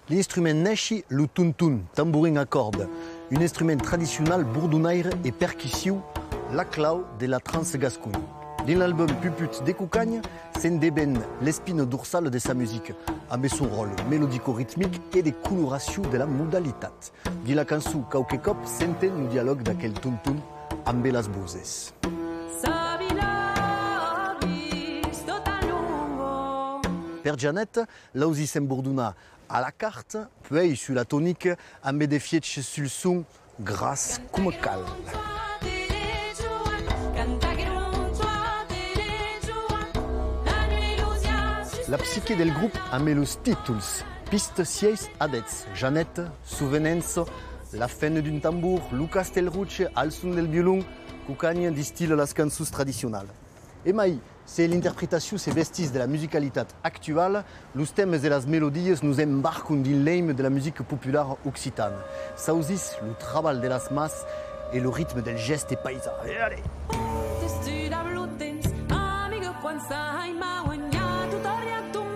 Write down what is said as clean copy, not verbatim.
L'instrument naixi le tuntun, tambourin à cordes, un instrument traditionnel bourdonnaire et percussif, la clau de la Trans-Gascogne. Dans l'album Puput des Cucagnes, s'endébène l'espine dorsale de sa musique, avec son rôle mélodico-rythmique et des colorations de la modalité. Dans la chanson Cauquecop, s'entend le dialogue d'aquel tuntun amb las bouses. Per Janet, là où ils bourdonna à la carte, puis sur la tonique, amb des fietches sur le son, grâce comme cal. La psyché del groupe a mis les titres Piste 6 adets, Janet, Souvenenzo, La fin d'un tambour, Lucas Telrucce, Al son del violon, Cucagne distille las cançons traditionnelles. Et mai, c'est l'interprétation ces vestiges de la musicalité actuelle, les thèmes et les mélodies nous embarquent dans l'aime de la musique populaire occitane. Ça aussi, le travail de las masses et le rythme del geste paysan. Allez. Tutorial